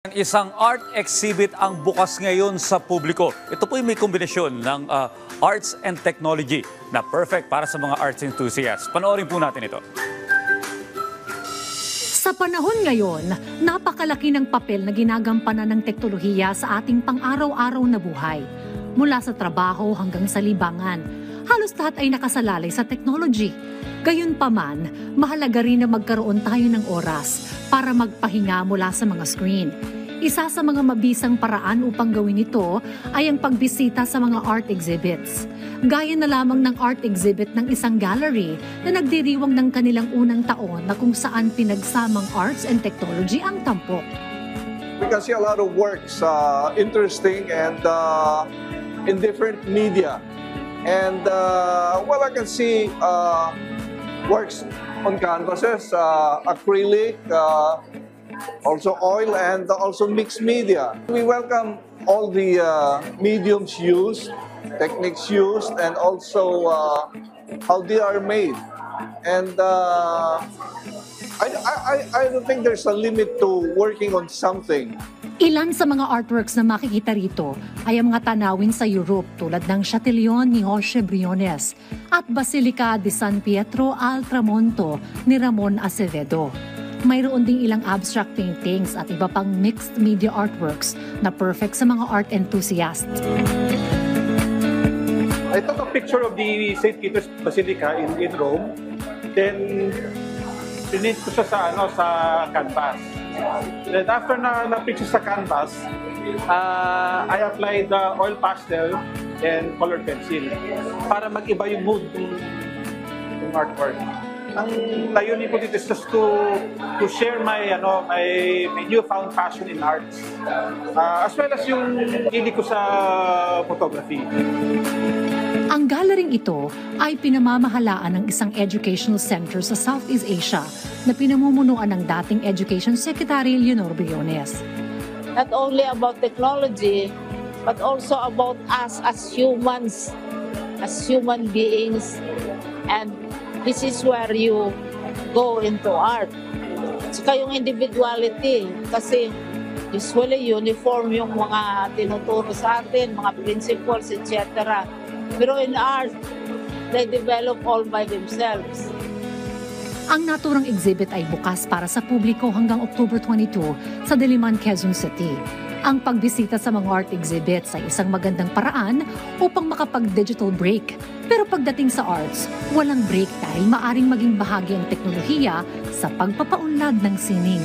Isang art exhibit ang bukas ngayon sa publiko. Ito po may kombinasyon ng arts and technology na perfect para sa mga arts enthusiasts. Panoorin po natin ito. Sa panahon ngayon, napakalaki ng papel na ginagampanan ng teknolohiya sa ating pang-araw-araw na buhay. Mula sa trabaho hanggang sa libangan, halos lahat ay nakasalalay sa technology. Gayunpaman, mahalaga rin na magkaroon tayo ng oras para magpahinga mula sa mga screen. Isa sa mga mabisang paraan upang gawin ito ay ang pagbisita sa mga art exhibits. Gaya na lamang ng art exhibit ng isang gallery na nagdiriwang ng kanilang unang taon na kung saan pinagsamang arts and technology ang tampok. We can see a lot of works, interesting and in different media. And well, I can see works on canvases, acrylic, also oil, and also mixed media. We welcome all the mediums used, techniques used, and also how they are made. And I don't think there's a limit to working on something. Ilan sa mga artworks na makikita rito ay ang mga tanawin sa Europe tulad ng Chatillon ni Jose Briones at Basilica de San Pietro al Tramonto ni Ramon Acevedo. Mayroon ding ilang abstract paintings at iba pang mixed media artworks na perfect sa mga art enthusiasts. I took a picture of the St. Peter's Basilica in Rome, then pinint ko siya sa canvas. Then after na-picture sa canvas, I applied the oil pastel and colored pencil para mag-iba yung mood ng artwork. Ang layunin ko dito is just to share my newfound passion in arts, as well as yung hilig ko sa photography. Ang galeryeng ito ay pinamamahalaan ng isang educational center sa Southeast Asia na pinamumunuan ng dating Education Secretary Leonor Briones. Not only about technology, but also about us as humans, as human beings, and this is where you go into art. Saka yung individuality, kasi usually uniform yung mga tinuturo sa atin, mga principles, etc. Pero in art, they develop all by themselves. Ang naturang exhibit ay bukas para sa publiko hanggang October 22 sa Diliman, Quezon City. Ang pagbisita sa mga art exhibits ay isang magandang paraan upang makapag-digital break. Pero pagdating sa arts, walang break dahil maaring maging bahagi ang teknolohiya sa pagpapaunlad ng sining.